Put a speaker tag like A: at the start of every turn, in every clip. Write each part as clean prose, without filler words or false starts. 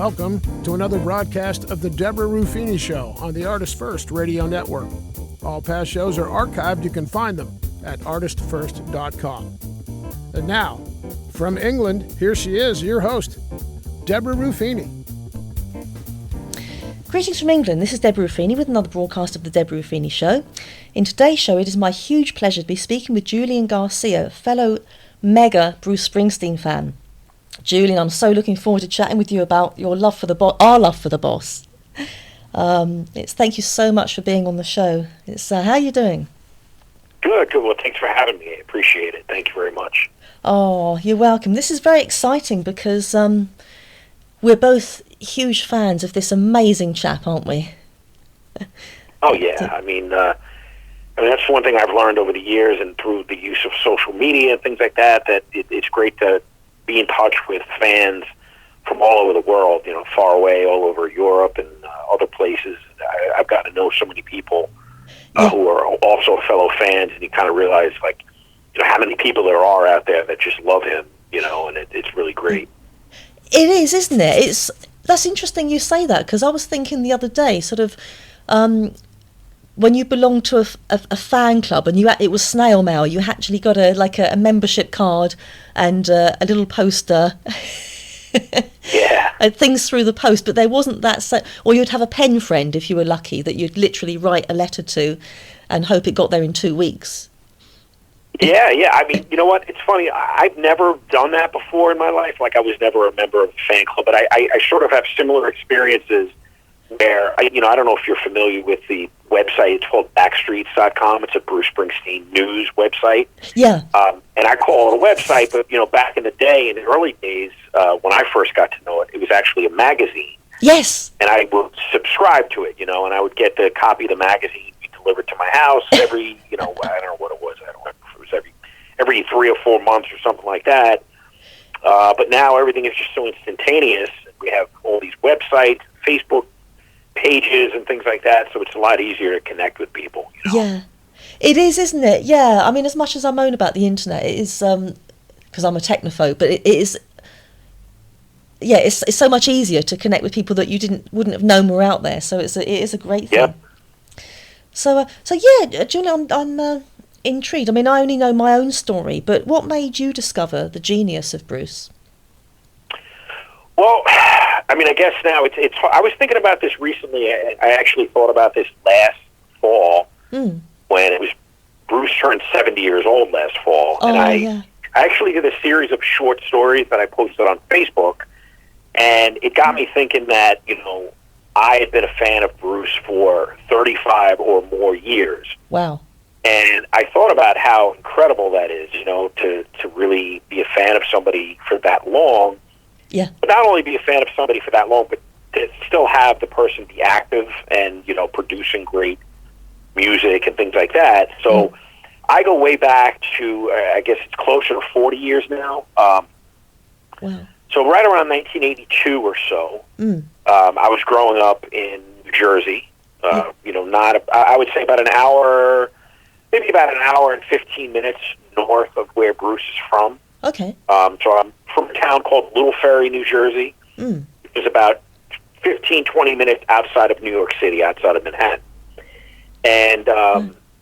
A: Welcome to another broadcast of the Deborah Ruffini Show on the ArtistFirst Radio Network. All past shows are archived. You can find them at ArtistFirst.com. And now, from England, here she is, your host, Deborah Ruffini.
B: Greetings from England. This is Deborah Ruffini with another broadcast of the Deborah Ruffini Show. In today's show, it is my huge pleasure to be speaking with Julian Garcia, a fellow mega Bruce Springsteen fan. Julian, I'm so looking forward to chatting with you about your love for our love for the boss. Thank you so much for being on the show. How are you doing?
C: Good. Well, thanks for having me. I appreciate it. Thank you very much.
B: Oh, you're welcome. This is very exciting because we're both huge fans of this amazing chap, aren't we?
C: Oh, yeah. I mean, that's one thing I've learned over the years and through the use of social media and things like that, it's great to be in touch with fans from all over the world, far away, all over Europe and other places. I've gotten to know so many people who are also fellow fans, and you kind of realize, how many people there are out there that just love him, and it's really great.
B: It is, isn't it? That's interesting you say that, because I was thinking the other day, sort of, when you belong to a fan club and it was snail mail, you actually got a membership card and a little poster.
C: Yeah.
B: And things through the post, but there wasn't that or you'd have a pen friend if you were lucky that you'd literally write a letter to and hope it got there in 2 weeks.
C: Yeah. I mean, you know what? It's funny. I've never done that before in my life. I was never a member of a fan club, but I sort of have similar experiences where, I don't know if you're familiar with the website. It's called Backstreets.com. It's a Bruce Springsteen news website.
B: Yeah.
C: And I call it a website, but, back in the day, in the early days, when I first got to know it, it was actually a magazine.
B: Yes.
C: And I would subscribe to it, and I would get the copy of the magazine delivered to my house every, I don't know what it was. I don't remember if it was every 3 or 4 months or something like that. But now everything is just so instantaneous. We have all these websites, Facebook pages and things like that, so it's a lot easier to connect with people.
B: Yeah, it is, isn't it? Yeah, I mean, as much as I moan about the internet, it is because I'm a technophobe, but it is. Yeah, it's so much easier to connect with people that you wouldn't have known were out there. So it is a great thing.
C: Yeah.
B: So yeah, Julian, I'm intrigued. I mean, I only know my own story, but what made you discover the genius of Bruce?
C: Well, I mean, I guess now it's. I was thinking about this recently. I actually thought about this last fall when it was Bruce turned 70 years old last fall, and I actually did a series of short stories that I posted on Facebook, and it got me thinking that I had been a fan of Bruce for 35 or more years.
B: Wow.
C: And I thought about how incredible that is, to really be a fan of somebody for that long.
B: Yeah.
C: But not only be a fan of somebody for that long, but to still have the person be active and, producing great music and things like that. So I go way back to, I guess it's closer to 40 years now.
B: Wow.
C: So right around 1982 or so, I was growing up in New Jersey. I would say about an hour and 15 minutes north of where Bruce is from.
B: Okay.
C: So I'm from a town called Little Ferry, New Jersey. It was about 15, 20 minutes outside of New York City, outside of Manhattan. And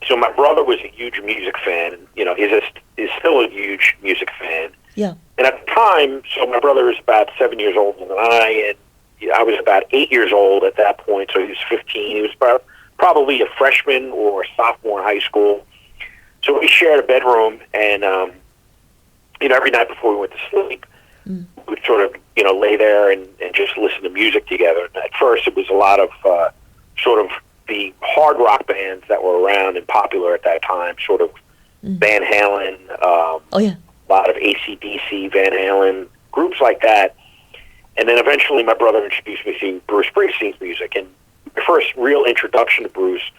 C: so my brother was a huge music fan. Is still a huge music fan.
B: Yeah.
C: And at the time, so my brother was about 7 years older than I, and I was about 8 years old at that point, so he was 15. He was probably a freshman or a sophomore in high school. So we shared a bedroom, and every night before we went to sleep, we'd sort of, lay there and just listen to music together. And at first, it was a lot of sort of the hard rock bands that were around and popular at that time, sort of Van Halen, a lot of AC/DC, Van Halen, groups like that. And then eventually my brother introduced me to Bruce Springsteen's music. And my first real introduction to Bruce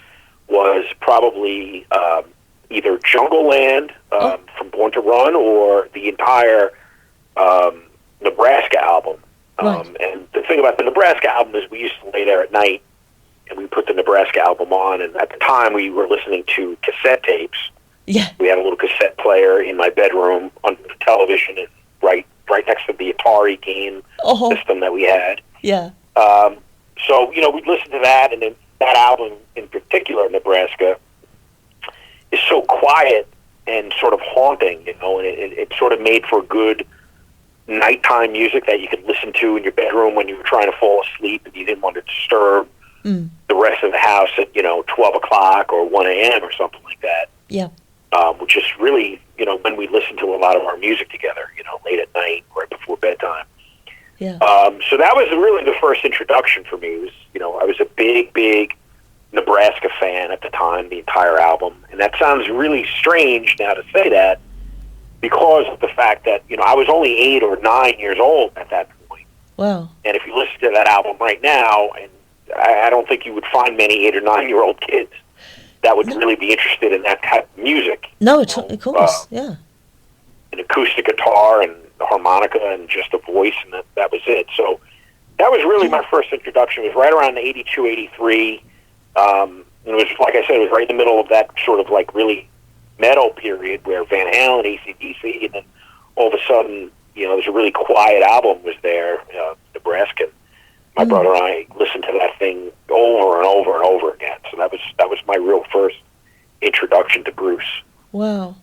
C: was probably either Jungle Land from Born to Run or the entire Nebraska album. And the thing about the Nebraska album is we used to lay there at night and we put the Nebraska album on. And at the time we were listening to cassette tapes.
B: Yeah.
C: We had a little cassette player in my bedroom under the television and right next to the Atari game system that we had.
B: Yeah.
C: So, we'd listen to that, and then that album in particular, Nebraska, is so quiet and sort of haunting, and it sort of made for good nighttime music that you could listen to in your bedroom when you were trying to fall asleep and you didn't want to disturb the rest of the house at 12 o'clock or 1 a.m. or something like that.
B: Yeah.
C: Which is really when we listened to a lot of our music together, late at night, right before bedtime.
B: Yeah.
C: So that was really the first introduction for me. It was I was a big Nebraska fan at the time, the entire album, and that sounds really strange now to say that, because of the fact that, I was only 8 or 9 years old at that point.
B: Wow.
C: And if you listen to that album right now, and I don't think you would find many 8 or 9-year-old kids that would really be interested in that type of music.
B: No, of course, yeah.
C: An acoustic guitar and a harmonica and just a voice, and that was it. So that was really my first introduction. It was right around 82, 83. And it was, like I said, it was right in the middle of that sort of like really metal period where Van Halen, AC/DC, and then all of a sudden, there's a really quiet album was there, Nebraska. My brother and I listened to that thing over and over and over again. So that was my real first introduction to Bruce.
B: Wow.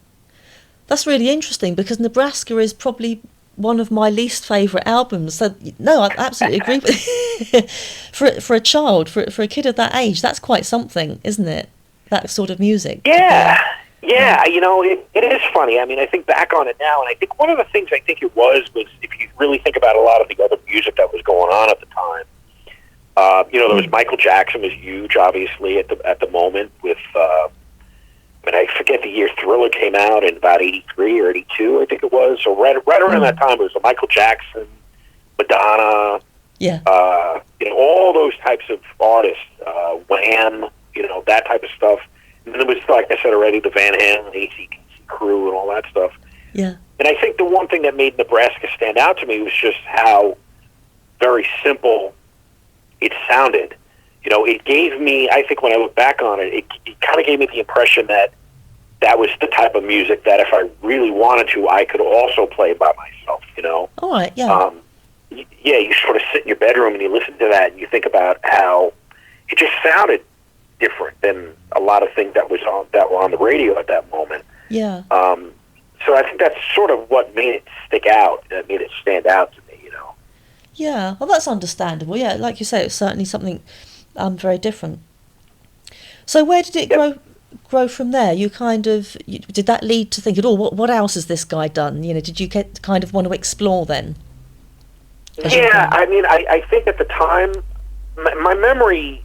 B: That's really interesting, because Nebraska is probably one of my least favourite albums. So, no, I absolutely agree with for a child, for a kid of that age, that's quite something, isn't it? That sort of music.
C: Yeah. Yeah, it is funny. I mean, I think back on it now, and I think one of the things I think it was if you really think about a lot of the other music that was going on at the time, there was Michael Jackson was huge, obviously, at the moment with, I forget the year Thriller came out in about 83 or 82, I think it was. So right around that time, it was Michael Jackson, Madonna, all those types of artists, Wham, that type of stuff. And then it was, like I said already, the Van Halen, AC/DC crew, and all that stuff.
B: Yeah.
C: And I think the one thing that made Nebraska stand out to me was just how very simple it sounded. It gave me, I think when I look back on it, it kind of gave me the impression that was the type of music that if I really wanted to, I could also play by myself,
B: All right, yeah.
C: You sort of sit in your bedroom and you listen to that and you think about how it just sounded different than a lot of things that were on the radio at that moment.
B: Yeah.
C: So I think that's sort of what made it stick out, that made it stand out to me,
B: Yeah, well, that's understandable. Yeah, like you say, it's certainly something very different. So where did it grow from there? You did that lead to thinking, what else has this guy done? Did you kind of want to explore then?
C: Yeah, I mean, I think at the time, my memory,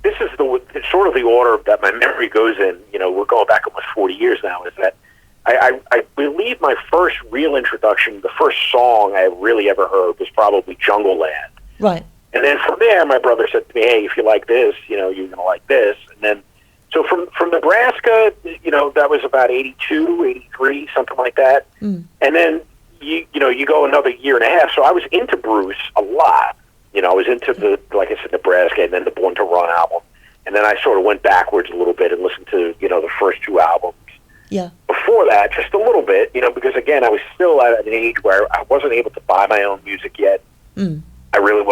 C: this is sort of the order that my memory goes in. We're going back almost 40 years now, is that I believe my first real introduction, the first song I really ever heard was probably Jungle Land.
B: Right.
C: And then from there, my brother said to me, hey, if you like this, you're going to like this. And then, so from Nebraska, that was about 82, 83, something like that. And then, you go another year and a half. So I was into Bruce a lot. I was into like I said, Nebraska, and then the Born to Run album. And then I sort of went backwards a little bit and listened to, the first 2 albums.
B: Yeah.
C: Before that, just a little bit, because again, I was still at an age where I wasn't able to buy my own music yet. I really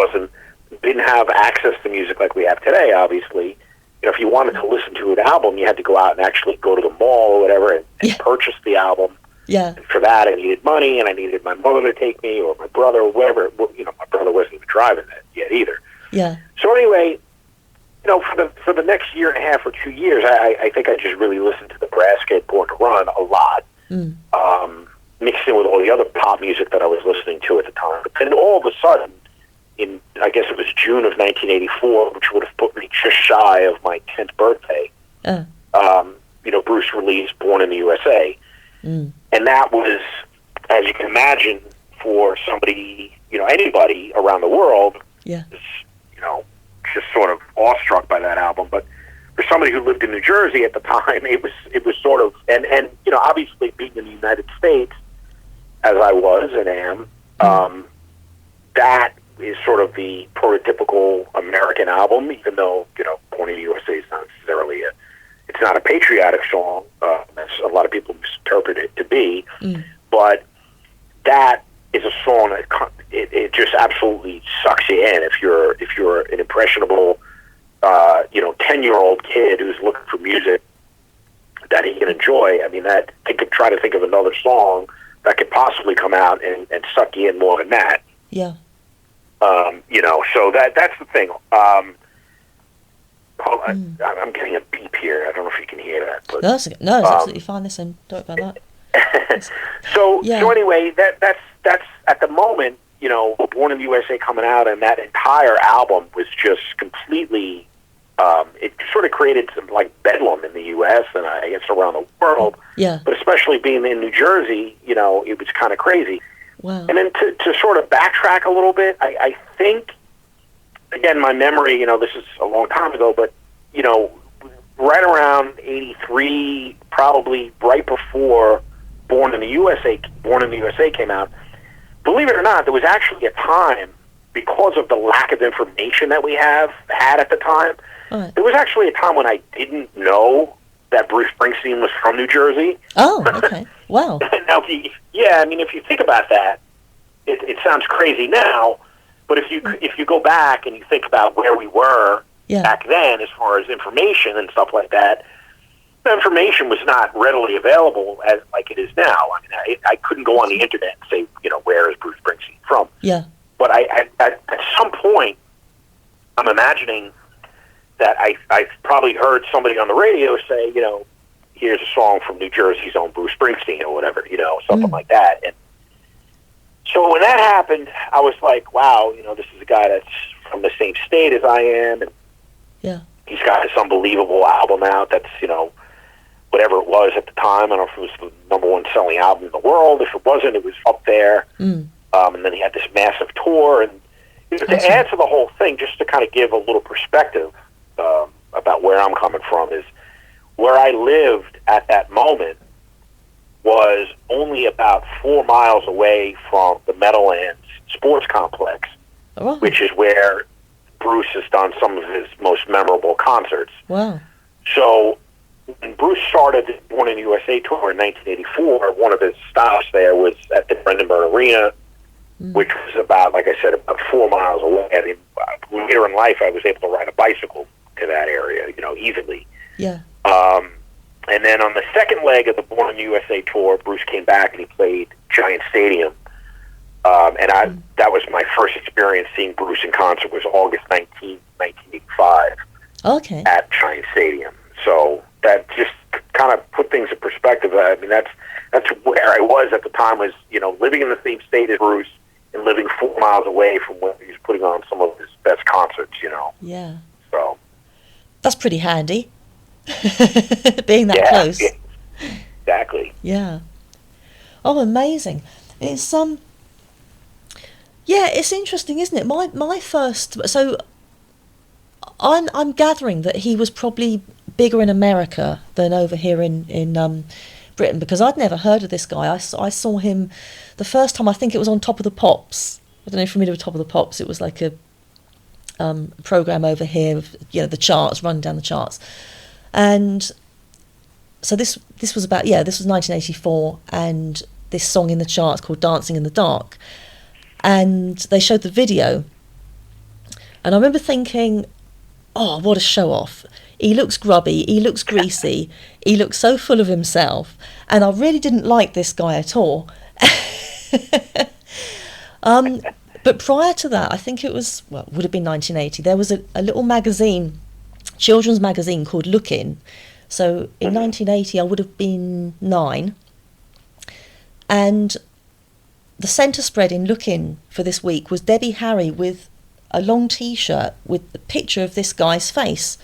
C: didn't have access to music like we have today, obviously. If you wanted to listen to an album, you had to go out and actually go to the mall or whatever and purchase the album.
B: Yeah. And
C: for that, I needed money, and I needed my mother to take me, or my brother, or whatever. My brother wasn't even driving that yet either.
B: Yeah.
C: So anyway, for the next year and a half or 2 years, I think I just really listened to Nebraska and Born to Run a lot, mixed in with all the other pop music that I was listening to at the time. But then all of a sudden, I guess it was June of 1984, which would have put me just shy of my 10th birthday, Bruce released Born in the USA. And that was, as you can imagine, for somebody, anybody around the world, just sort of awestruck by that album. But for somebody who lived in New Jersey at the time, it was sort of, and obviously being in the United States, as I was and am, that is sort of the prototypical American album, even though, Born in the USA is not necessarily it's not a patriotic song, as a lot of people misinterpret it to be, but that is a song that it it just absolutely sucks you in if you're an impressionable 10-year-old kid who's looking for music that he can enjoy. I mean, that they could try to think of another song that could possibly come out and suck you in more than that.
B: Yeah.
C: So that's the thing. I'm getting a beep here. I don't know if you can hear that. But,
B: No, it's absolutely fine. Listen, don't worry about that.
C: So anyway, that's at the moment, Born in the USA coming out, and that entire album was just completely. It sort of created some like bedlam in the U.S. and I guess around the world.
B: Yeah.
C: But especially being in New Jersey, it was kind of crazy.
B: Wow.
C: And then to sort of backtrack a little bit, I think, again, my memory, this is a long time ago, but, right around 83, probably right before Born in the USA came out, believe it or not, there was actually a time, because of the lack of information that we had at the time,
B: right.
C: There was actually a time when I didn't know that Bruce Springsteen was from New Jersey.
B: Oh, okay. Wow.
C: Now, if you think about that, it sounds crazy now, but if you go back and you think about where we were back then as far as information and stuff like that, the information was not readily available like it is now. I mean, I couldn't go on the internet and say, where is Bruce Springsteen from?
B: Yeah.
C: But at some point, I'm imagining that I've probably heard somebody on the radio say, here's a song from New Jersey's own Bruce Springsteen or whatever, something like that. And so when that happened, I was like, wow, this is a guy that's from the same state as I am. And he's got this unbelievable album out that's, whatever it was at the time. I don't know if it was the number one selling album in the world. If it wasn't, it was up there. And then he had this massive tour. And to add to the whole thing, just to kind of give a little perspective about where I'm coming from, is where I lived at that moment was only about 4 miles away from the Meadowlands Sports Complex, which is where Bruce has done some of his most memorable concerts.
B: Wow. So
C: when Bruce started the Born in the USA tour in 1984, one of his stops there was at the Brandenburg Arena, which was about, like I said, about 4 miles away. I mean, later in life, I was able to ride a bicycle to that area, easily.
B: Yeah.
C: And then on the second leg of the Born in the USA tour, Bruce came back and he played Giant Stadium. That was my first experience seeing Bruce in concert, was August 19th, 1985.
B: Okay.
C: At Giant Stadium. So that just kind of put things in perspective. I mean, that's where I was at the time, was, living in the same state as Bruce and living 4 miles away from where he was putting on some of his best concerts,
B: Yeah.
C: So.
B: That's pretty handy. Being that close.
C: Yeah, exactly.
B: Yeah. Oh, amazing. It's it's interesting, isn't it? My first, so I'm gathering that he was probably bigger in America than over here in Britain, because I'd never heard of this guy. I saw him the first time, I think it was on Top of the Pops. I don't know if you're familiar with Top of the Pops. It was like a program over here of, the charts, running down the charts. And so this was about, this was 1984, and this song in the charts called Dancing in the Dark. And they showed the video. And I remember thinking, oh, what a show-off. He looks grubby, he looks greasy, he looks so full of himself. And I really didn't like this guy at all. But prior to that, I think it was, it would have been 1980, there was a little magazine, children's magazine called Look-In. So in 1980, I would have been 9. And the centre spread in Look-In for this week was Debbie Harry with a long T-shirt with the picture of this guy's face.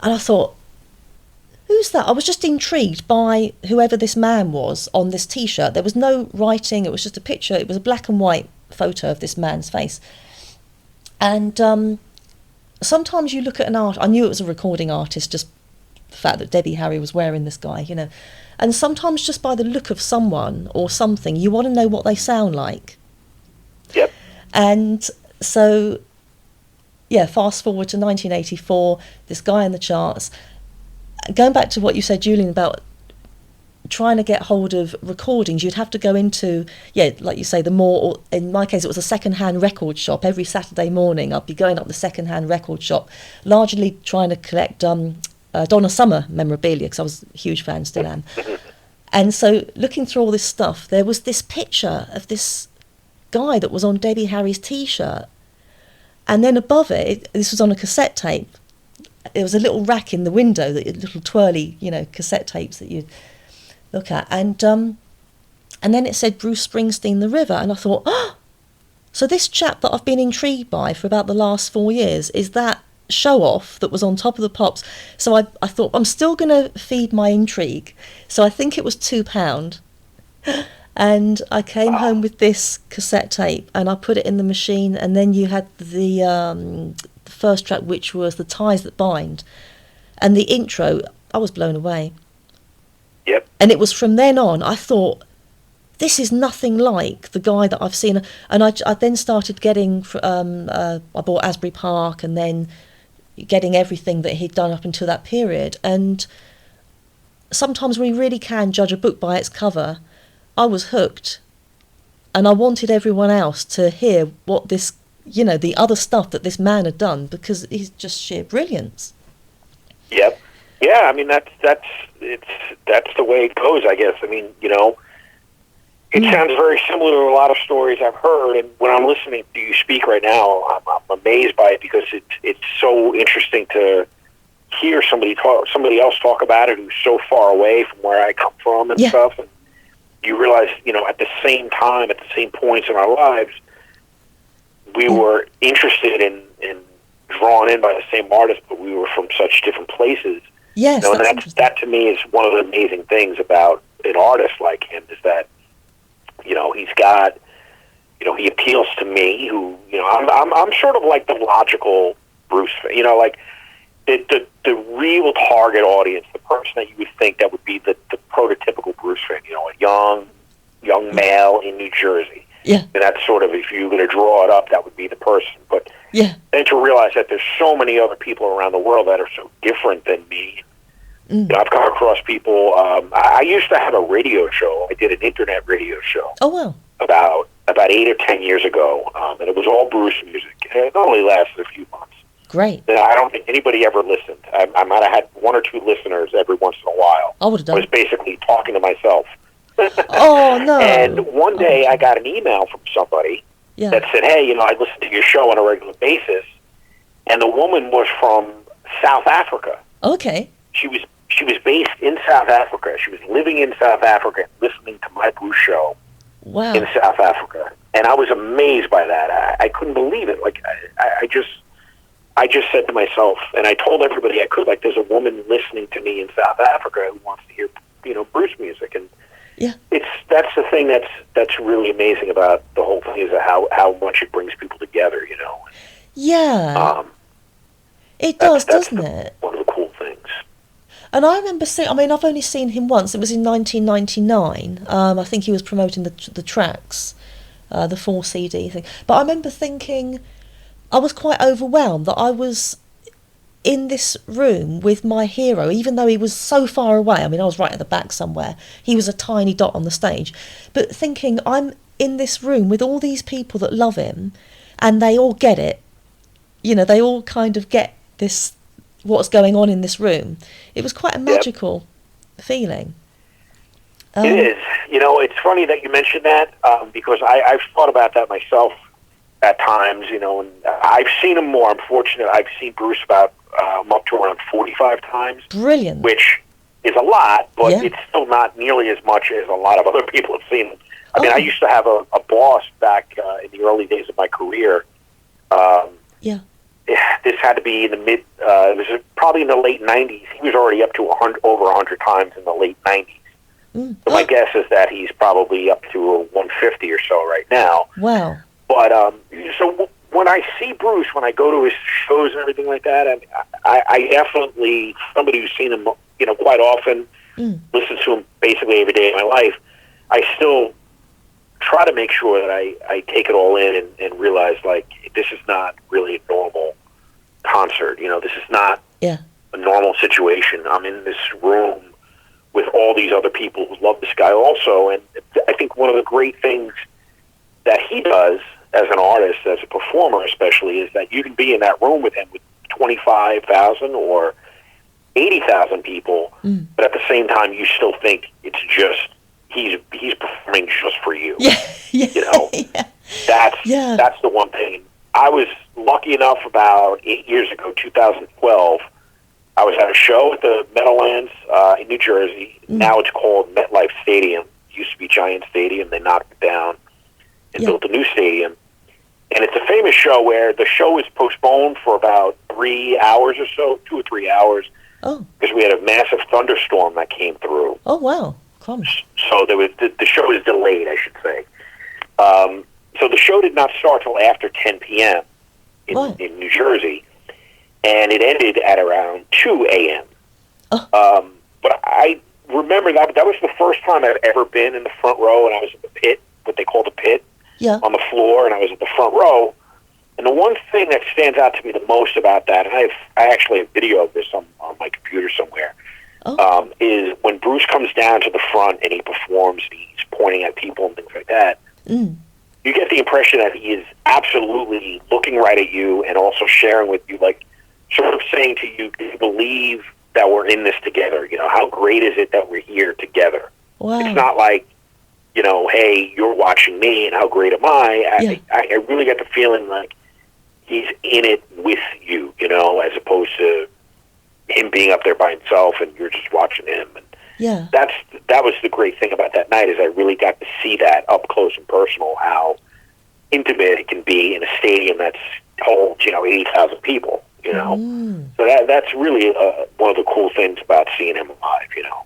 B: And I thought, who's that? I was just intrigued by whoever this man was on this T-shirt. There was no writing, it was just a picture. It was a black and white photo of this man's face. And sometimes you look at an art, I knew it was a recording artist, just the fact that Debbie Harry was wearing this guy, and sometimes just by the look of someone or something, you want to know what they sound like.
C: Yep.
B: And so, fast forward to 1984, this guy in the charts. Going back to what you said, Julian, about trying to get hold of recordings, you'd have to go into, like you say, in my case, it was a second-hand record shop. Every Saturday morning, I'd be going up the second-hand record shop, largely trying to collect Donna Summer memorabilia, because I was a huge fan, still am. And so looking through all this stuff, there was this picture of this guy that was on Debbie Harry's T-shirt. And then above it, this was on a cassette tape. There was a little rack in the window, little twirly, cassette tapes that you'd look at. And then it said Bruce Springsteen, The River. And I thought, so this chap that I've been intrigued by for about the last 4 years is that show-off that was on Top of the Pops. So I thought, I'm still going to feed my intrigue. So I think it was £2. And I came home with this cassette tape and I put it in the machine, and then you had the first track, which was The Ties That Bind. And the intro, I was blown away.
C: Yep.
B: And it was from then on, I thought, this is nothing like the guy that I've seen. And I then started getting, I bought Asbury Park, and then getting everything that he'd done up until that period. And sometimes we really can judge a book by its cover. I was hooked, and I wanted everyone else to hear what this, the other stuff that this man had done, because he's just sheer brilliance.
C: Yep. Yeah, I mean, that's the way it goes, I guess. I mean, it sounds very similar to a lot of stories I've heard, and when I'm listening to you speak right now, I'm amazed by it, because it's so interesting to hear somebody else talk about it who's so far away from where I come from and stuff. And you realize, at the same time, at the same points in our lives, we were interested in drawn in by the same artist, but we were from such different places.
B: Yes,
C: and that to me is one of the amazing things about an artist like him, is that, he's got, he appeals to me, who, I'm sort of like the logical Bruce, like the real target audience, the person that you would think that would be the prototypical Bruce fan, a young male in New Jersey.
B: Yeah. And
C: that's sort of, if you're going to draw it up, that would be the person. But then to realize that there's so many other people around the world that are so different than me. I've come across people. I used to have a radio show. I did an internet radio show.
B: Oh, wow.
C: About 8 or 10 years ago, and it was all Bruce music. And it only lasted a few months.
B: Great.
C: And I don't think anybody ever listened. I might have had 1 or 2 listeners every once in a while.
B: I would have done.
C: I was basically talking to myself.
B: Oh, no.
C: And one day I got an email from somebody that said, hey, I listen to your show on a regular basis. And the woman was from South Africa.
B: Okay.
C: She was based in South Africa. She was living in South Africa and listening to my Bruce show in South Africa. And I was amazed by that. I couldn't believe it. Like, I just said to myself, and I told everybody I could, like, there's a woman listening to me in South Africa who wants to hear, Bruce music. And that's the thing that's really amazing about the whole thing, is how much it brings people together,
B: Yeah. It does, doesn't it?
C: One of the cool things.
B: And I remember seeing, I've only seen him once. It was in 1999. I think he was promoting the tracks, the 4 CD thing. But I remember thinking, I was quite overwhelmed that I was in this room with my hero, even though he was so far away. I was right at the back somewhere. He was a tiny dot on the stage. But thinking, I'm in this room with all these people that love him, and they all get it. They all kind of get this, what's going on in this room. It was quite a magical feeling.
C: It is. It's funny that you mentioned that, because I've thought about that myself at times, and I've seen him more. I'm fortunate. I've seen Bruce about up to around 45 times.
B: Brilliant.
C: Which is a lot, but it's still not nearly as much as a lot of other people have seen him. I used to have a boss back in the early days of my career. This had to be in the it was probably in the late 90s. He was already up to over 100 times in the late 90s. So my guess is that he's probably up to 150 or so right now.
B: Wow.
C: But so when I see Bruce, when I go to his shows and everything like that, I definitely, somebody who's seen him, quite often, listens to him basically every day of my life, I still try to make sure that I take it all in and realize, like, this is not really a normal concert. This is not a normal situation. I'm in this room with all these other people who love this guy also. And I think one of the great things that he does as an artist, as a performer especially, is that you can be in that room with him with 25,000 or 80,000 people, but at the same time you still think it's just he's performing just for you. You know, that's the one thing. I was lucky enough about 8 years ago, 2012. I was at a show at the Meadowlands in New Jersey. Now it's called MetLife Stadium. It used to be Giant Stadium. They knocked it down and built a new stadium. And it's a famous show where the show was postponed for about 3 hours or so, 2 or 3 hours, because we had a massive thunderstorm that came through.
B: Oh, wow.
C: So there was the show was delayed, I should say. So the show did not start till after 10 p.m. in New Jersey, and it ended at around 2 a.m. But I remember that was the first time I've ever been in the front row, and I was in the pit, what they call the pit, on the floor, and I was at the front row. And the one thing that stands out to me the most about that, and I actually have video of this on my computer somewhere, is when Bruce comes down to the front and he performs, and he's pointing at people and things like that. You get the impression that he is absolutely looking right at you and also sharing with you, like, sort of saying to you, do you believe that we're in this together? You know, how great is it that we're here together?
B: Wow.
C: It's not like, you know, hey, you're watching me and how great am I? I really get the feeling like he's in it with you, you know, as opposed to him being up there by himself and you're just watching him. And that was the great thing about that night, is I really got to see that up close and personal, how intimate it can be in a stadium that's holds, you know, 80,000 people, you know. So that's really one of the cool things about seeing him live, you know.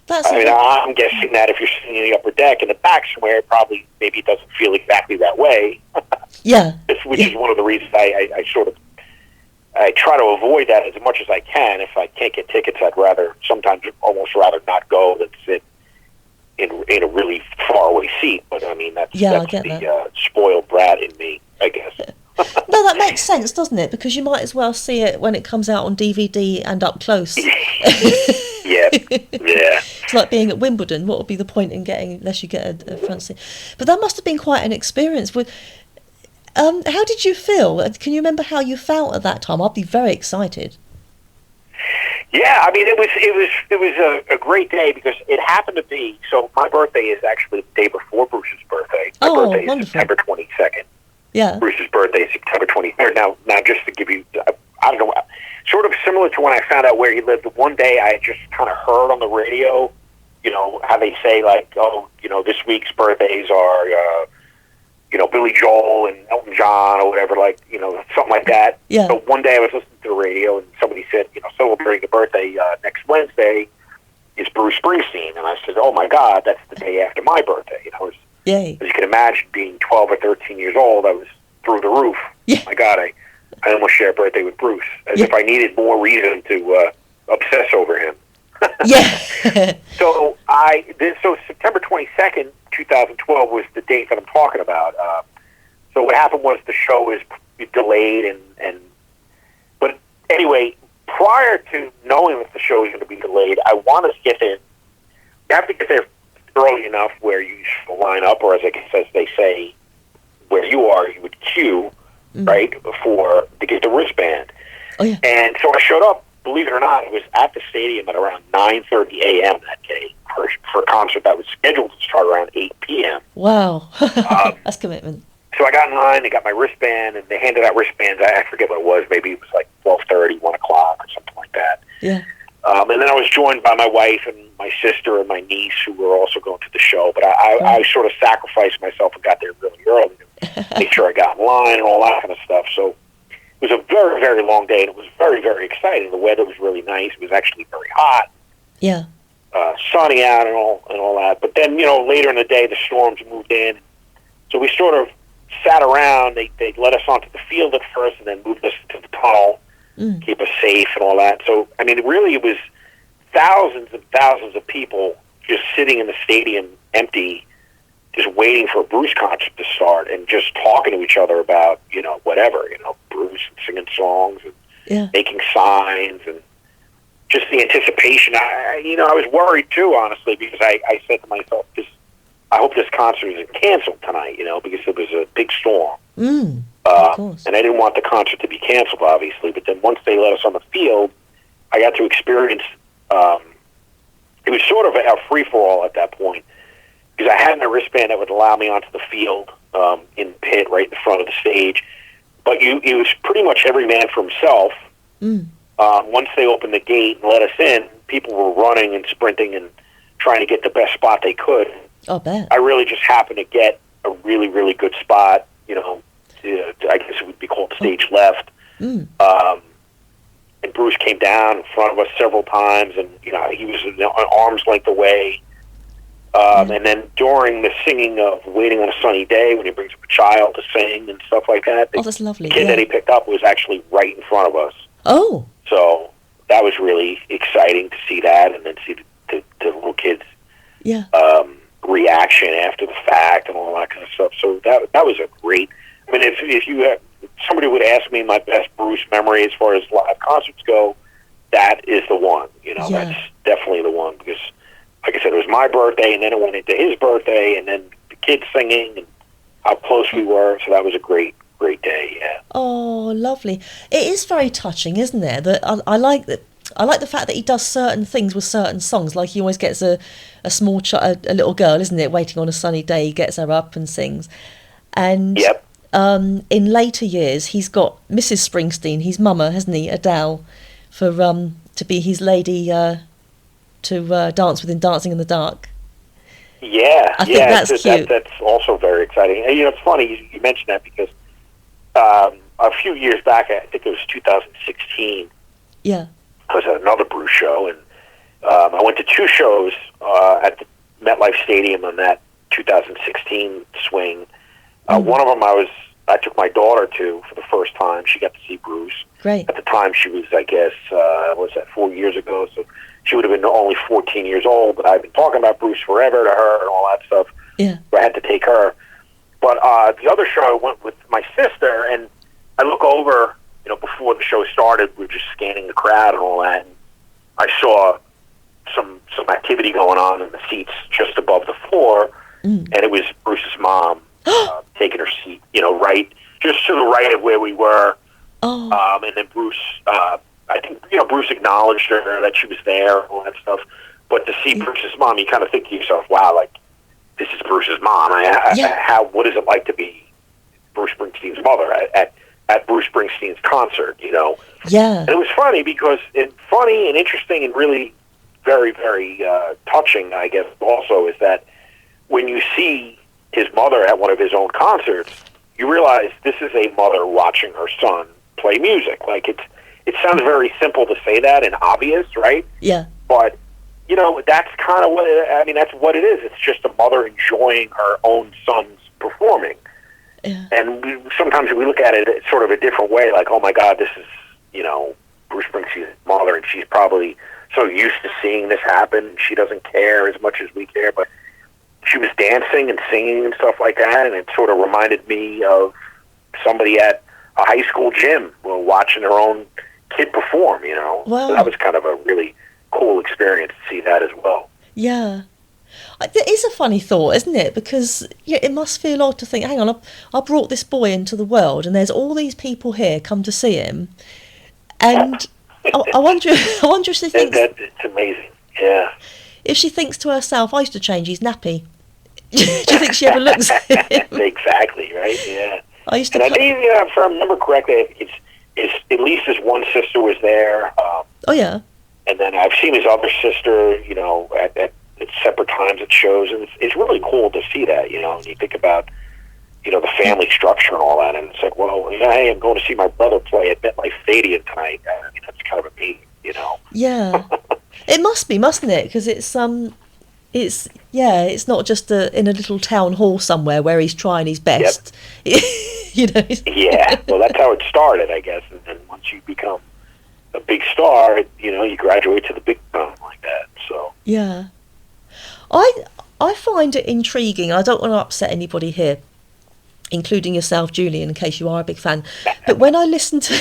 C: I'm guessing that if you're sitting in the upper deck in the back somewhere, maybe it doesn't feel exactly that way. Which is one of the reasons I try to avoid that as much as I can. If I can't get tickets, I'd sometimes almost rather not go than sit in a really far away seat. But I mean, that's the spoiled brat in me, I guess.
B: No, that makes sense, doesn't it? Because you might as well see it when it comes out on DVD and up close. It's like being at Wimbledon. What would be the point in getting, unless you get a front seat? But that must have been quite an experience. How did you feel? Can you remember how you felt at that time? I'd be very excited.
C: Yeah, I mean, it was a great day because it happened to be, so my birthday is actually the day before Bruce's birthday. My birthday is September 22nd.
B: Yeah.
C: Bruce's birthday is September 23rd. Now, just to give you, I don't know, sort of similar to when I found out where he lived. One day I just kind of heard on the radio, you know, how they say, like, oh, you know, this week's birthdays are, you know, Billy Joel and Elton John or whatever, like, you know, something like that.
B: Yeah.
C: So one day I was listening to the radio and somebody said, you know, celebrating the birthday next Wednesday is Bruce Springsteen. And I said, oh my God, that's the day after my birthday. You know,
B: Yay.
C: As you can imagine, being 12 or 13 years old, I was through the roof.
B: Yeah.
C: My God, I almost shared a birthday with Bruce, as if I needed more reason to obsess over him. So September 22nd, 2012 was the date that I'm talking about. So what happened was the show was delayed, but anyway, prior to knowing that the show was going to be delayed, I wanted to get there. You have to get there early enough where you line up, or as they say, where you are, you would queue, right, to get the wristband.
B: Oh, yeah.
C: And so I showed up. Believe it or not, it was at the stadium at around 9:30 a.m. that day for a concert that was scheduled to start around 8 p.m.
B: Wow. That's commitment.
C: So I got in line, they got my wristband, and they handed out wristbands. I forget what it was. Maybe it was like 12:30, 1 o'clock, or something like that.
B: Yeah.
C: And then I was joined by my wife and my sister and my niece, who were also going to the show. But I sort of sacrificed myself and got there really early to make sure I got in line and all that kind of stuff. So it was a very, very long day, and it was very, very exciting. The weather was really nice. It was actually very hot.
B: Yeah.
C: Sunny out and all that. But then, you know, later in the day, the storms moved in. So we sort of sat around. They let us onto the field at first and then moved us to the tunnel, keep us safe and all that. So, I mean, it was thousands and thousands of people just sitting in the stadium empty, just waiting for a Bruce concert to start and just talking to each other about, you know, whatever, you know, Bruce and singing songs and making signs. And just the anticipation. I was worried too, honestly, because I said to myself, I hope this concert isn't canceled tonight, because it was a big storm.
B: Of course.
C: And I didn't want the concert to be canceled, obviously. But then once they let us on the field, I got to experience, it was sort of a free-for-all at that point, because I had a wristband that would allow me onto the field in the pit right in front of the stage. But it was pretty much every man for himself. Once they opened the gate and let us in, people were running and sprinting and trying to get the best spot they could.
B: I bet.
C: I really just happened to get a really, really good spot, I guess it would be called stage left. And Bruce came down in front of us several times, and he was an arm's length away. And then during the singing of "Waiting on a Sunny Day," when he brings up a child to sing and stuff like that,
B: that's lovely.
C: The kid that he picked up was actually right in front of us.
B: Oh,
C: so that was really exciting to see that, and then see the little kids' reaction after the fact and all that kind of stuff. So that was a great. I mean, if somebody would ask me my best Bruce memory as far as live concerts go, that is the one. That's definitely the one, because, like I said, it was my birthday, and then it went into his birthday, and then the kids singing, and how close we were. So that was a great day. Yeah.
B: Oh, lovely! It is very touching, isn't it? That I like that. I like the fact that he does certain things with certain songs. Like he always gets a small child, a little girl, isn't it? Waiting on a Sunny Day, he gets her up and sings. And in later years, he's got Mrs. Springsteen, his mama, hasn't he, Adele, for to be his lady to dance with in Dancing in the Dark.
C: Yeah,
B: I think that's cute.
C: That's also very exciting. And, it's funny you mentioned that, because a few years back, I think it was 2016.
B: Yeah.
C: I was at another Bruce show, and I went to two shows at the MetLife Stadium on that 2016 swing. One of them I took my daughter to for the first time. She got to see Bruce.
B: Great.
C: At the time, she was, I guess, 4 years ago? So she would have been only 14 years old, but I've been talking about Bruce forever to her and all that stuff.
B: Yeah.
C: So I had to take her. But the other show, I went with my sister, and I look over, before the show started, we were just scanning the crowd and all that, and I saw some activity going on in the seats just above the floor, and it was Bruce's mom taking her seat, right, just to the right of where we were. And then Bruce, I think, Bruce acknowledged her, that she was there, all that stuff. But to see Bruce's mom, you kind of think to yourself, wow, like, this is Bruce's mom. What is it like to be Bruce Springsteen's mother at Bruce Springsteen's concert,
B: Yeah.
C: And it was funny because funny and interesting and really very, very touching, I guess, also, is that when you see his mother at one of his own concerts, you realize this is a mother watching her son play music. Like, it sounds very simple to say that and obvious, right?
B: Yeah.
C: But, that's kind of that's what it is. It's just a mother enjoying her own son's performing.
B: Yeah.
C: And sometimes we look at it sort of a different way, like, oh my God, this is, Bruce Springsteen's mother, and she's probably so used to seeing this happen, she doesn't care as much as we care, but she was dancing and singing and stuff like that, and it sort of reminded me of somebody at a high school gym watching their own kid perform,
B: Wow.
C: So that was kind of a really cool experience to see that as well.
B: Yeah. It is a funny thought, isn't it? Because it must feel odd to think, hang on, I brought this boy into the world, and there's all these people here come to see him, and I wonder if she thinks...
C: It's amazing, yeah.
B: If she thinks to herself, I used to change his nappy. Do you think she ever looks at him?
C: Exactly, right, yeah.
B: I used to...
C: And I think, if I remember correctly, it's at least his one sister was there.
B: Oh, yeah.
C: And then I've seen his other sister, at separate times at shows, and it's really cool to see that, and you think about, the family structure and all that, and it's like, well, hey, I'm going to see my brother play at MetLife Stadium tonight. That's kind of amazing,
B: Yeah. It must be, mustn't it? Because it's not just in a little town hall somewhere where he's trying his best.
C: Yep. Yeah, well, that's how it started, I guess, and then once you become a big star, you graduate to the big time like that, so.
B: Yeah. I find it intriguing. I don't want to upset anybody here, including yourself, Julian, in case you are a big fan. But when I listen to...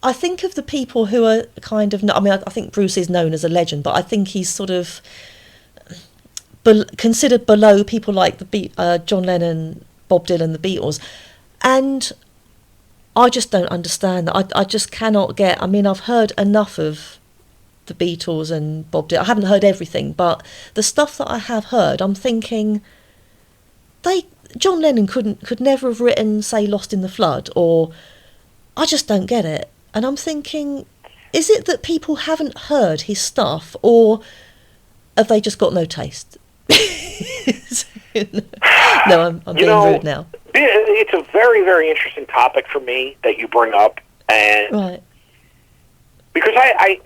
B: I think of the people who are kind of, I mean, I think Bruce is known as a legend, but I think he's sort of considered below people like John Lennon, Bob Dylan, the Beatles. And I just don't understand that. I just cannot get, I mean, I've heard enough of the Beatles and Bob Dylan. I haven't heard everything, but the stuff that I have heard, I'm thinking, John Lennon could never have written, say, Lost in the Flood, or I just don't get it. And I'm thinking, is it that people haven't heard his stuff, or have they just got no taste? No, I'm being rude now.
C: It's a very, very interesting topic for me that you bring up, and
B: right.
C: Because I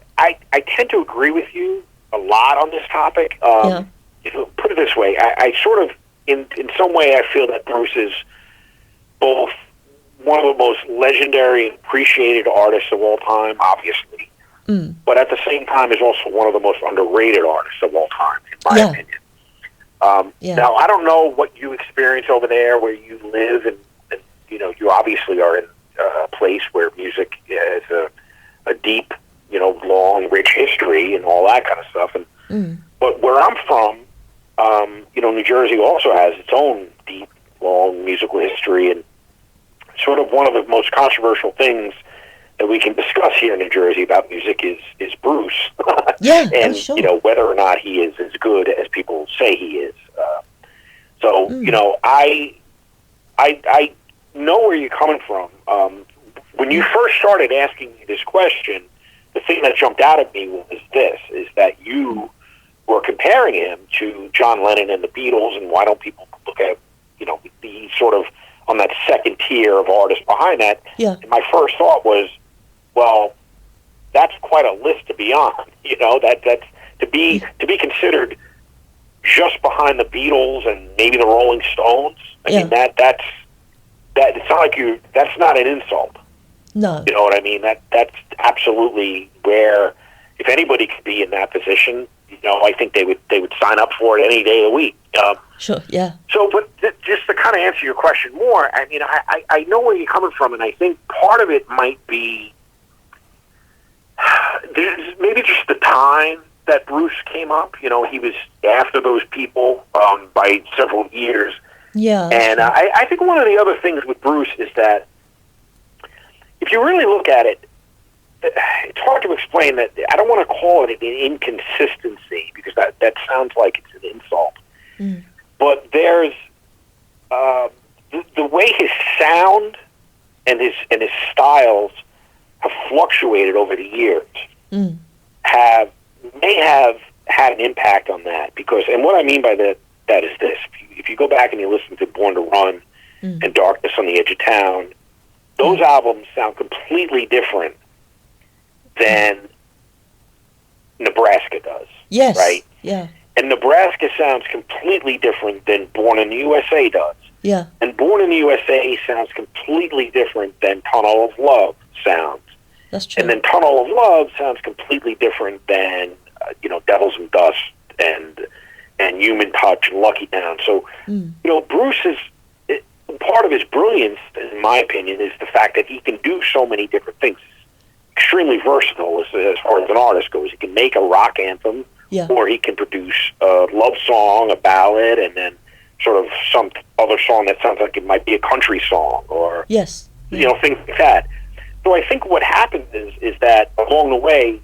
C: tend to agree with you a lot on this topic.
B: Yeah.
C: Put it this way, I sort of, in some way, I feel that Bruce is both one of the most legendary and appreciated artists of all time, obviously, but at the same time is also one of the most underrated artists of all time, in my opinion. Now, I don't know what you experience over there where you live, and you obviously are in a place where music has a deep, long, rich history and all that kind of stuff. But where I'm from, New Jersey also has its own deep, long musical history, and sort of one of the most controversial things that we can discuss here in New Jersey about music is Bruce. And
B: sure.
C: Whether or not he is as good as people say he is. I know where you're coming from. When you first started asking me this question, the thing that jumped out at me was is that you were comparing him to John Lennon and the Beatles, and why don't people look at, the sort of on that second tier of artists behind that?
B: Yeah.
C: And my first thought was, well, that's quite a list to be on. That's to be considered just behind the Beatles and maybe the Rolling Stones. I mean, that's it's not like that's not an insult.
B: No.
C: You know what I mean? That's absolutely where, if anybody could be in that position, I think they would sign up for it any day of the week.
B: Sure, yeah.
C: So, but just to kind of answer your question more, I mean, I know where you're coming from, and I think part of it might be maybe just the time that Bruce came up. He was after those people by several years.
B: Yeah.
C: And I think one of the other things with Bruce is that if you really look at it, it's hard to explain that. I don't want to call it an inconsistency because that sounds like it's an insult. But there's the way his sound and his styles have fluctuated over the years may have had an impact on that. Because, and what I mean by that is this: if you go back and you listen to Born to Run and Darkness on the Edge of Town, those albums sound completely different than Nebraska does.
B: Yes.
C: Right?
B: Yeah.
C: And Nebraska sounds completely different than Born in the USA does.
B: Yeah.
C: And Born in the USA sounds completely different than Tunnel of Love sounds.
B: That's true.
C: And then Tunnel of Love sounds completely different than, Devils and Dust and Human Touch and Lucky Town. So, Bruce is, part of his brilliance, in my opinion, is the fact that he can do so many different things. Extremely versatile as far as an artist goes. He can make a rock anthem, or he can produce a love song, a ballad, and then sort of some other song that sounds like it might be a country song, or things like that. So I think what happens is that along the way,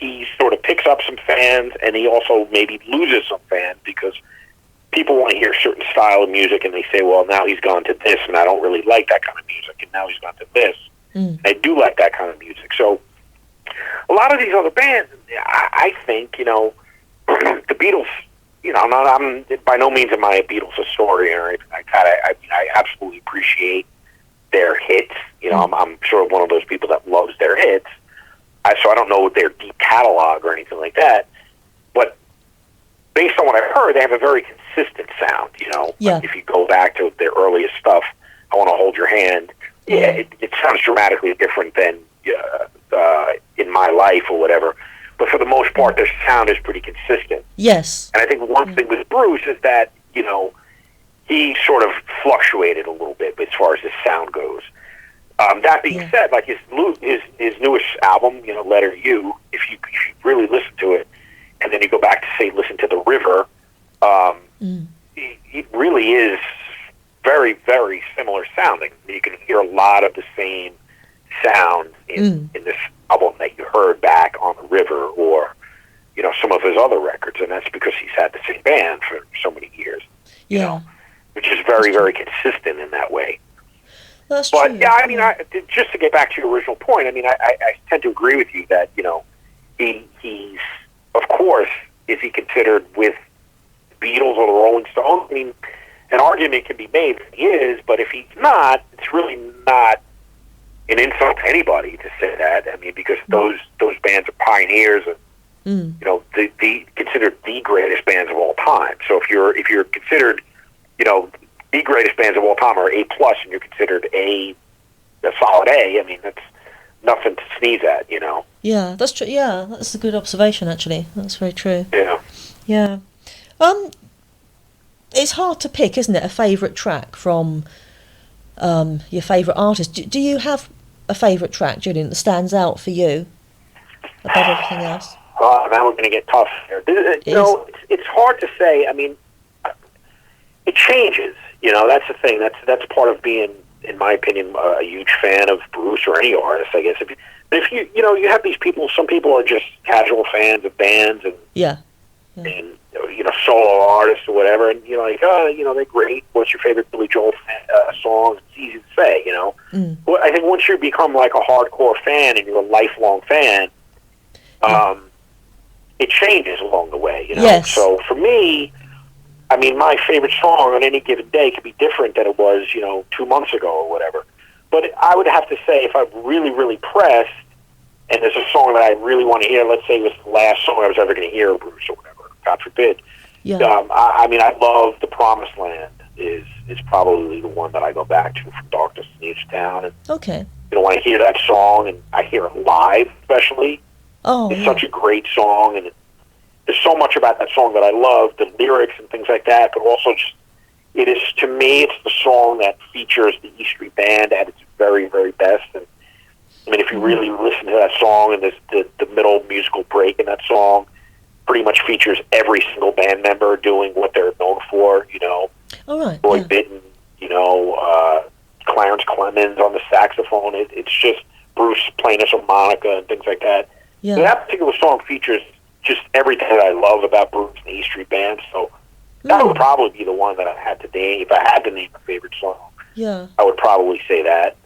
C: he sort of picks up some fans, and he also maybe loses some fans because people want to hear a certain style of music, and they say, well, now he's gone to this, and I don't really like that kind of music, and now he's gone to this. I do like that kind of music. So a lot of these other bands, I think, the Beatles, I'm by no means am I a Beatles historian or anything like that. I absolutely appreciate their hits. I'm sort of one of those people that loves their hits. So I don't know their deep catalog or anything like that. But based on what I've heard, they have a very consistent sound. Like if you go back to their earliest stuff, I Want to Hold Your Hand. It sounds dramatically different than In My Life or whatever. But for the most part, their sound is pretty consistent.
B: Yes.
C: And I think one thing with Bruce is that, he sort of fluctuated a little bit as far as his sound goes. That being said, like his newest album, Letter U, if you really listen to it, and then you go back to say listen to The River, it really is very, very similar sounding. You can hear a lot of the same sound in this album that you heard back on The River, or some of his other records, and that's because he's had the same band for so many years. Which is very, very consistent in that way.
B: That's
C: but
B: true.
C: yeah, I mean, just to get back to your original point, I mean, I tend to agree with you that he's of course, is he considered with the Beatles or the Rolling Stones? I mean, an argument can be made that he is, but if he's not, it's really not an insult to anybody to say that. I mean, because those bands are pioneers and the considered the greatest bands of all time. So if you're considered the greatest bands of all time are A+, and you're considered a solid A, I mean, that's nothing to sneeze at,
B: Yeah, that's true. Yeah, that's a good observation, actually. That's very true.
C: Yeah.
B: Yeah. It's hard to pick, isn't it, a favourite track from your favourite artist. Do you have a favourite track, Julian, that stands out for you above everything else?
C: Now we're going to get tough here. It's hard to say. I mean, it changes. That's the thing. That's part of being, in my opinion, a huge fan of Bruce or any artist, I guess. If you have these people. Some people are just casual fans of bands and and solo artists or whatever, and they're great. What's your favorite Billy Joel song? It's easy to say. Well, I think once you become like a hardcore fan and you're a lifelong fan, it changes along the way.
B: Yes.
C: So for me, I mean, my favorite song on any given day could be different than it was, 2 months ago or whatever. But I would have to say, if I'm really, really pressed, and there's a song that I really want to hear, let's say it was the last song I was ever going to hear of Bruce or whatever, God forbid.
B: Yeah.
C: I mean, I love The Promised Land is probably the one that I go back to from Darkness in Each Town. And,
B: Okay.
C: when I hear that song, and I hear it live especially, it's such a great song, and there's so much about that song that I love, the lyrics and things like that, but also just, it is, to me, it's the song that features the E Street Band at its very, very best. And I mean, if you really listen to that song, and the middle musical break in that song pretty much features every single band member doing what they're known for,
B: All right.
C: Roy Bittan, Clarence Clemens on the saxophone. It's just Bruce playing a harmonica and things like that.
B: Yeah.
C: So that particular song features just everything that I love about Bruce and the E Street Band. So that would probably be the one that I had to name. If I had to name a favorite song, I would probably say that.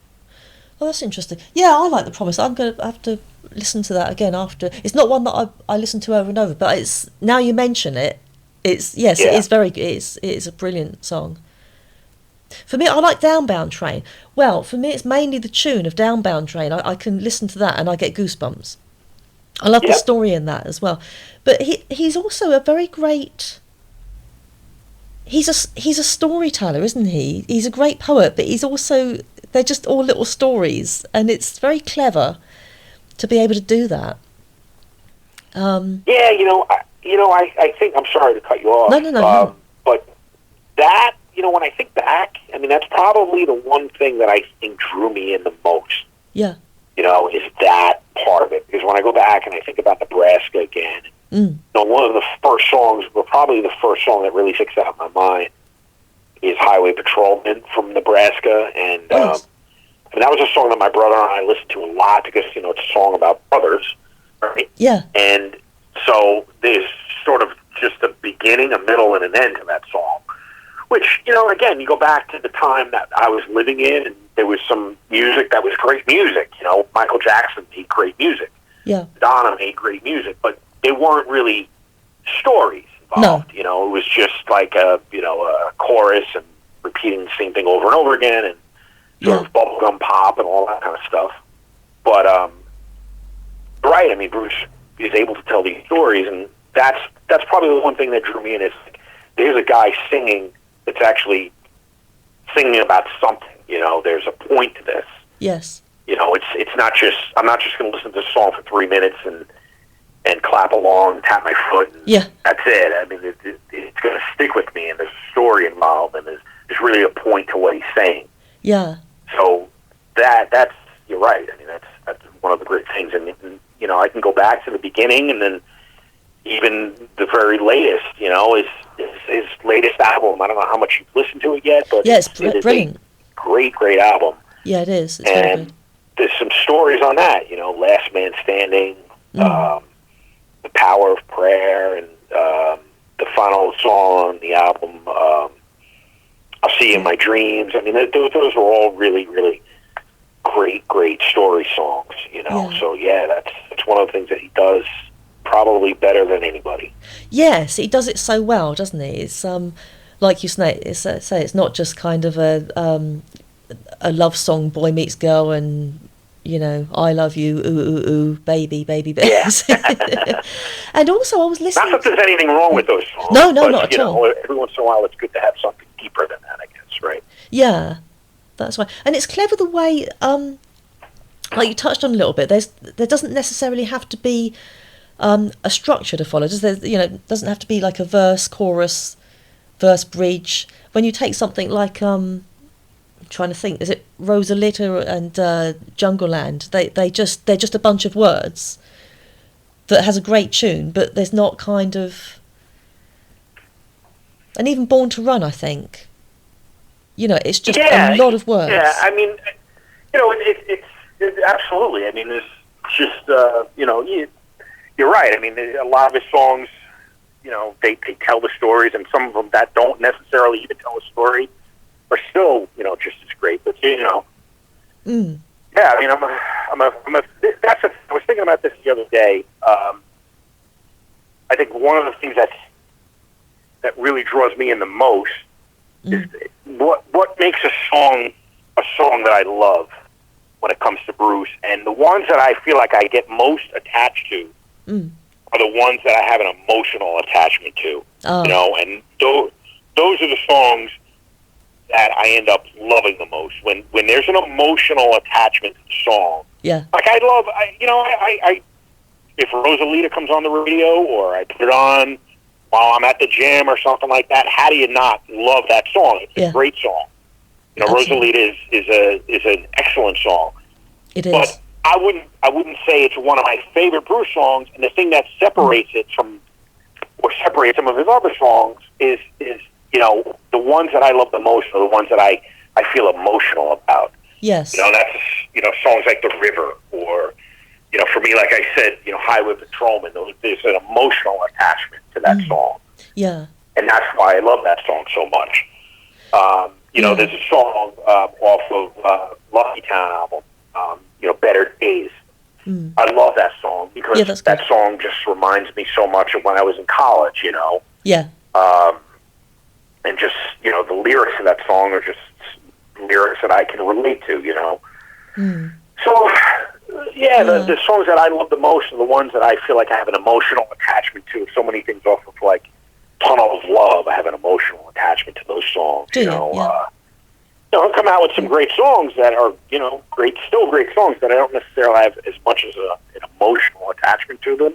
B: Oh, that's interesting. Yeah, I like The Promise. I'm going to have to listen to that again after. It's not one that I listen to over and over, but it's, now you mention it, it is very good. It is a brilliant song. For me, I like Downbound Train. Well, for me, it's mainly the tune of Downbound Train. I can listen to that and I get goosebumps. I love the story in that as well. But he's also a very great... He's a storyteller, isn't he? He's a great poet, but he's also... They're just all little stories, and it's very clever to be able to do that.
C: I think, I'm sorry to cut you off.
B: No.
C: But that, when I think back, I mean, that's probably the one thing that I think drew me in the most.
B: Yeah.
C: Is that part of it. Because when I go back and I think about Nebraska again, one of the first songs, or probably the first song that really sticks out in my mind, is Highway Patrolman from Nebraska. And that was a song that my brother and I listened to a lot because, it's a song about brothers, right?
B: Yeah.
C: And so there's sort of just a beginning, a middle, and an end to that song. Which, again, you go back to the time that I was living in, and there was some music that was great music. Michael Jackson made great music.
B: Yeah.
C: Madonna made great music, but they weren't really stories involved.
B: No.
C: It was just like a chorus and repeating the same thing over and over again, and sort of bubblegum pop and all that kind of stuff. But right, I mean, Bruce is able to tell these stories, and that's probably the one thing that drew me in. Is there's a guy singing that's actually singing about something. There's a point to this.
B: Yes.
C: It's not just, I'm not just going to listen to this song for 3 minutes and clap along, and tap my foot, and that's it. I mean, it's going to stick with me, and there's a story involved, and there's really a point to what he's saying.
B: Yeah.
C: So that's you're right. I mean, that's one of the great things, and you know, I can go back to the beginning, and then even the very latest. You know, his latest album. I don't know how much you've listened to it yet, but
B: yeah, it's
C: it is
B: brilliant.
C: A great album.
B: Yeah, it is. It's very good.
C: There's some stories on that. You know, Last Man Standing, The Power of Prayer, and the final song on the album, I'll See You in My Dreams. I mean, those are all really, really great story songs, you know.
B: Yeah.
C: So, yeah, that's one of the things that he does probably better than anybody.
B: Yes, he does it so well, doesn't he? It's like you say, it's not just kind of a love song, boy meets girl, and you know, I love you, ooh ooh ooh, baby, baby, baby.
C: Yeah.
B: And also, I was listening.
C: Not that there's anything wrong with those songs.
B: No,
C: but,
B: not at all.
C: Every once in a while, it's good to have something deeper than that, I guess, right?
B: Yeah, that's right. And it's clever the way, like you touched on a little bit. There doesn't necessarily have to be a structure to follow. It doesn't have to be like a verse, chorus, verse, bridge. When you take something like I'm trying to think, is it Rosalita and Jungle Land? They're just a bunch of words that has a great tune, but there's not kind of, and even Born to Run, I think. You know, it's just a lot of words.
C: Yeah, I mean, you know, it's absolutely. I mean, there's just you know, you're right. I mean, a lot of his songs, you know, they tell the stories, and some of them that don't necessarily even tell a story are still, you know, just as great. But you know, yeah. I mean, I was thinking about this the other day. I think one of the things that really draws me in the most is what makes a song that I love when it comes to Bruce, and the ones that I feel like I get most attached to are the ones that I have an emotional attachment to. You know, and those are the songs that I end up loving the most. When there's an emotional attachment to the song, like I if Rosalita comes on the radio or I put it on while I'm at the gym or something like that, how do you not love that song? It's a great song. You know,
B: Absolutely.
C: Rosalita is an excellent song.
B: It is.
C: But I wouldn't say it's one of my favorite Bruce songs. And the thing that separates it from, or separates some of his other songs, is you know, the ones that I love the most are the ones that I feel emotional about.
B: Yes.
C: You know, that's, you know, songs like The River, or, you know, for me, like I said, you know, Highway Patrolman. There's an emotional attachment to that song.
B: Yeah.
C: And that's why I love that song so much. You know, there's a song off of Lucky Town album, you know, Better Days. I love that song because that song just reminds me so much of when I was in college, you know.
B: Yeah.
C: And just, you know, the lyrics of that song are just lyrics that I can relate to, you know. So, the songs that I love the most are the ones that I feel like I have an emotional attachment to. So many things off of, like, Tunnel of Love, I have an emotional attachment to those songs, you know. You know, I'll come out with some great songs that are, you know, still great songs that I don't necessarily have as much as an emotional attachment to them.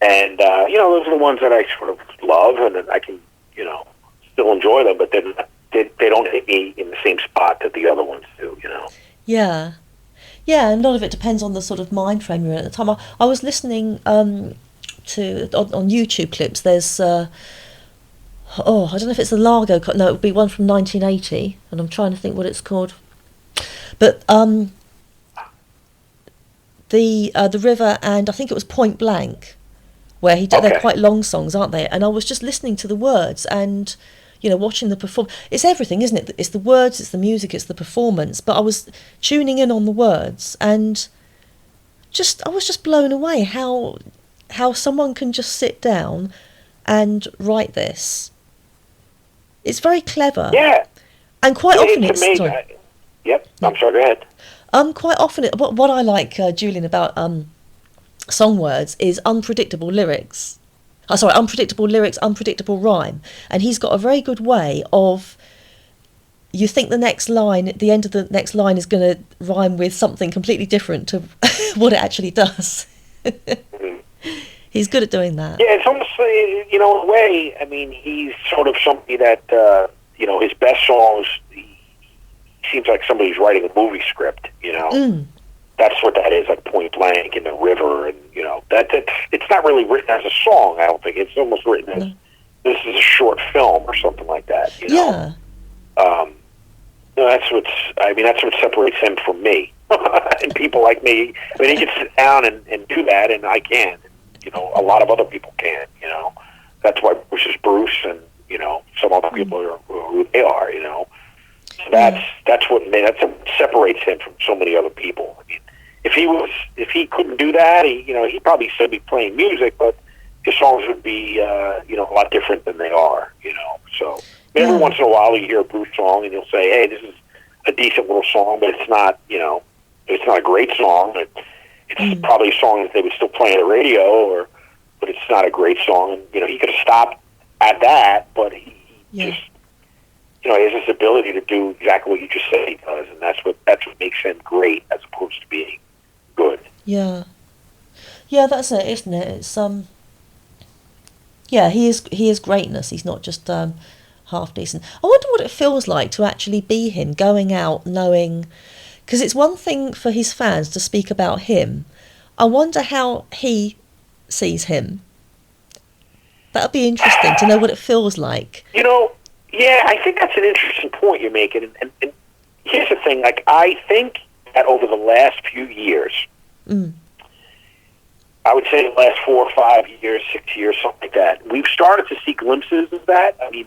C: And, you know, those are the ones that I sort of love, and I can, you know, still enjoy them, but they don't hit me in the same spot that the other ones do, you know.
B: Yeah, and a lot of it depends on the sort of mind frame you're in at the time. I was listening on YouTube clips. There's I don't know if it's the Largo. No, it would be one from 1980, and I'm trying to think what it's called. But the River, and I think it was Point Blank, where he did. They're quite long songs, aren't they? And I was just listening to the words and, you know, watching the perform. It's everything, isn't it? It's the words, it's the music, it's the performance. But I was tuning in on the words, and I was just blown away how someone can just sit down and write this. It's very clever.
C: Yeah.
B: And quite often
C: it's amazing.
B: Sorry.
C: Yep. I'm sorry. Go ahead.
B: Quite often, what I like, Julian, about song words is unpredictable lyrics. Unpredictable lyrics, unpredictable rhyme. And he's got a very good way of, you think the end of the next line is going to rhyme with something completely different to what it actually does. He's good at doing that.
C: Yeah, it's almost, you know, in a way, I mean, he's sort of somebody that, you know, his best songs, seems like somebody's writing a movie script, you know. That's what that is, like Point Blank and the river, and you know it's not really written as a song. I don't think it's almost written as this is a short film or something like that. You know? No, that's what separates him from me and people like me. I mean, he can sit down and do that, and I can. You know, a lot of other people can't. You know, that's why Bruce is Bruce, and you know, some other people are who they are. You know, so that's what separates him from so many other people. I mean, if he couldn't do that, he'd probably still be playing music, but his songs would be a lot different than they are. You know, so every once in a while you hear a Bruce song and you'll say, hey, this is a decent little song, but it's not it's not a great song. It's probably a song that they would still play on the radio, but it's not a great song. And he could have stopped at that, but he just he has this ability to do exactly what you just said he does, and that's what makes him great as opposed to being good.
B: Yeah, that's it, isn't it? It's he is greatness. He's not just half decent. I wonder what it feels like to actually be him, going out knowing, because it's one thing for his fans to speak about him. I wonder how he sees him. That'd be interesting to know what it feels like.
C: I think that's an interesting point you're making. And here's the thing, like, I think that over the last few years, I would say the last 4 or 5 years, 6 years, something like that, we've started to see glimpses of that. I mean,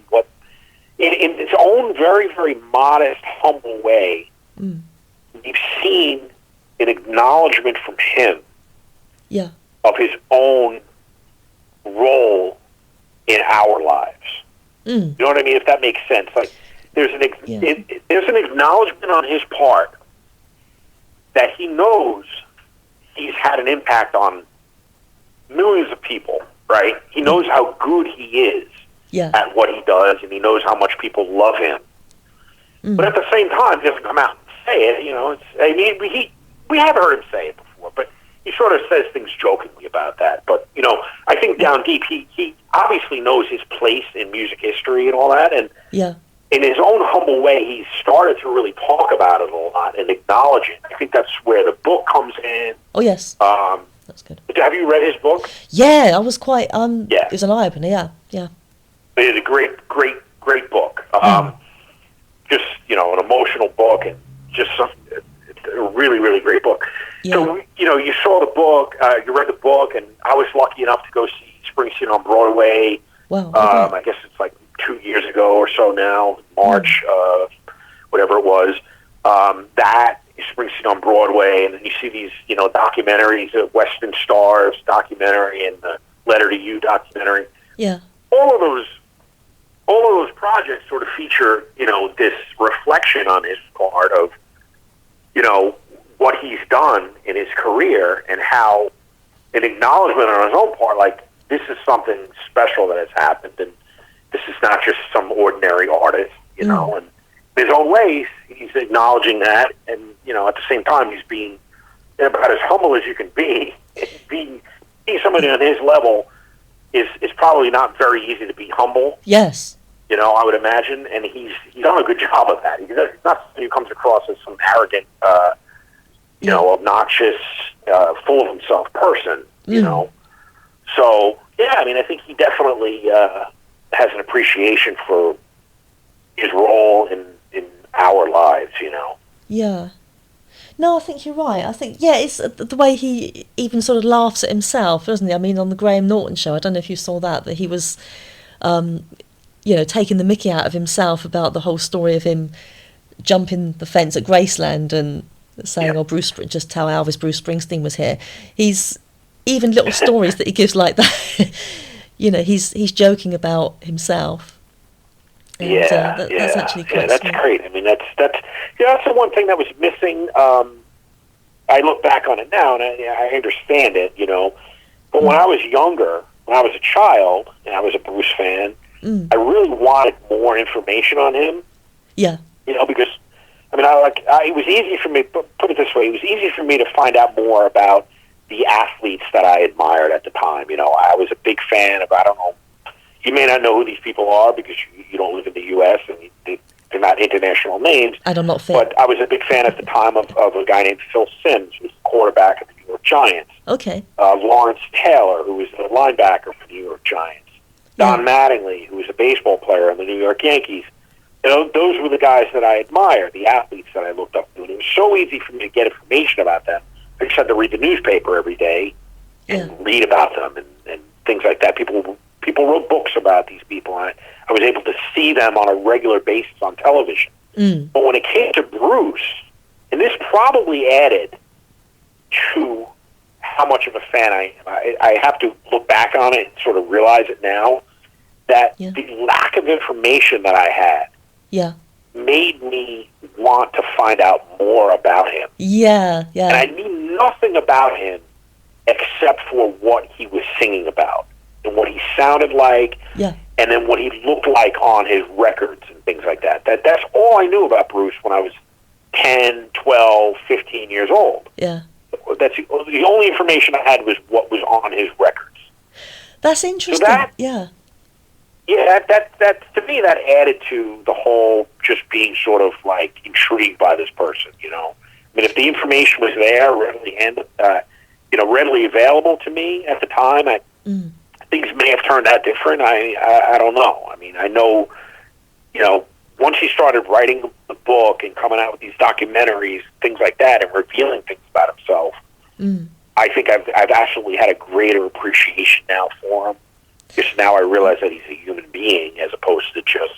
C: in its own very, very modest, humble way, we've seen an acknowledgement from him of his own role in our lives. You know what I mean? If that makes sense. Like, there's an acknowledgement on his part that he knows he's had an impact on millions of people, right? He knows how good he is at what he does, and he knows how much people love him. But at the same time, he doesn't come out and say it. We have heard him say it before, but he sort of says things jokingly about that. But, I think down deep, he obviously knows his place in music history and all that. And in his own humble way, he's started to really talk about it a lot and acknowledge it. I think that's where the book comes in.
B: Oh, yes. That's good.
C: Have you read his book?
B: Yeah, I was quite, it was an eye-opener, yeah.
C: It's a great book. Just, an emotional book, and just a really, really great book. Yeah. So, you saw the book, you read the book, and I was lucky enough to go see Springsteen on Broadway.
B: Wow.
C: I guess it's like 2 years ago or so now, March, whatever it was. That Springsteen on Broadway, and then you see these, documentaries, Western Stars documentary and the Letter to You documentary.
B: Yeah.
C: All of those projects sort of feature, this reflection on his part of, what he's done in his career, and how an acknowledgement on his own part, like, this is something special that has happened, and this is not just some ordinary artist, and in his own ways, he's acknowledging that, and, at the same time, he's being about as humble as you can be. Being somebody on his level is probably not very easy to be humble.
B: Yes.
C: I would imagine, and he's done a good job of that. He's not somebody who comes across as some arrogant, obnoxious, full of himself person, you know. So, I think he definitely has an appreciation for his role in our lives,
B: Yeah. No, I think you're right. I think, it's the way he even sort of laughs at himself, doesn't he? I mean, on the Graham Norton show, I don't know if you saw that he was, taking the mickey out of himself about the whole story of him jumping the fence at Graceland and saying, just how Elvis Bruce Springsteen was here. He's even little stories that he gives like that. He's joking about himself. And, that's actually quite
C: that's
B: smart.
C: great. I mean, that's the one thing that was missing. I look back on it now, and I understand it, But when I was younger, when I was a child, and I was a Bruce fan, I really wanted more information on him. Yeah. Because, it was easy for me, put it this way, it was easy for me to find out more about the athletes that I admired at the time. I was a big fan of, I don't know, you may not know who these people are because you don't live in the U.S., and they're not international names.
B: And I'm not fit.
C: But I was a big fan at the time of a guy named Phil Simms, who was the quarterback of the New York Giants.
B: Okay.
C: Lawrence Taylor, who was the linebacker for the New York Giants. Don Mattingly, who was a baseball player on the New York Yankees. You know, those were the guys that I admired, the athletes that I looked up to. And it was so easy for me to get information about them. I just had to read the newspaper every day and read about them and things like that. People wrote books about these people, and I was able to see them on a regular basis on television. But when it came to Bruce, and this probably added to how much of a fan I am. I have to look back on it and sort of realize it now, that the lack of information that I had made me want to find out more about him. And I knew nothing about him except for what he was singing about and what he sounded like, and then what he looked like on his records and things like that. That's all I knew about Bruce when I was 10, 12, 15 years old. That's the only information I had was what was on his records.
B: That's interesting.
C: So that to me, that added to the whole just being sort of like intrigued by this person. You know, I mean, if the information was there, readily available to me at the time, things may have turned out different. I don't know. I mean, I know, once he started writing the book and coming out with these documentaries, things like that, and revealing things about himself, I think I've actually had a greater appreciation now for him. Because now I realize that he's a human being as opposed to just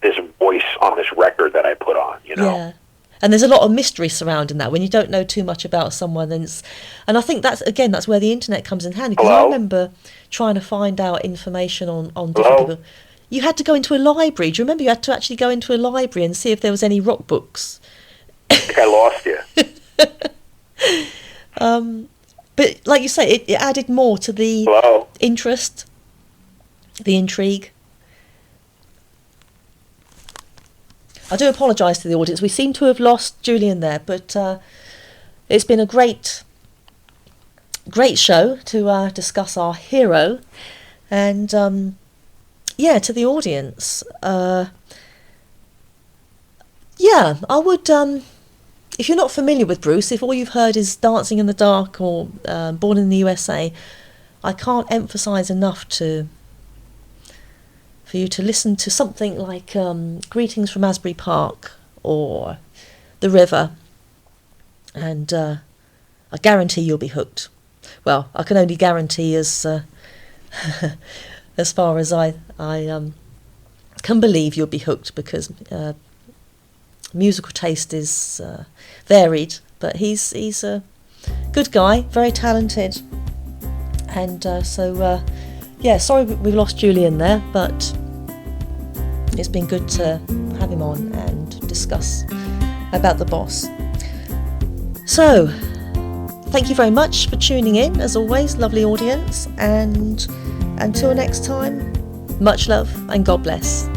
C: this voice on this record that I put on,
B: Yeah. And there's a lot of mystery surrounding that when you don't know too much about someone. And I think that's where the internet comes in handy. Because I remember trying to find out information on different people. You had to go into a library. Do you remember you had to actually go into a library and see if there was any rock books?
C: I think I lost you.
B: But like you say, it added more to the interest, the intrigue. I do apologise to the audience. We seem to have lost Julian there, but it's been a great show to discuss our hero. And to the audience, I would, if you're not familiar with Bruce, if all you've heard is Dancing in the Dark or Born in the USA, I can't emphasise enough for you to listen to something like Greetings from Asbury Park or The River, and I guarantee you'll be hooked. Well, I can only guarantee as far as I can believe you'll be hooked, because musical taste is varied, but he's a good guy, very talented, and sorry we've lost Julian there, but it's been good to have him on and discuss about the boss. So, thank you very much for tuning in, as always, lovely audience, and until next time, much love and God bless.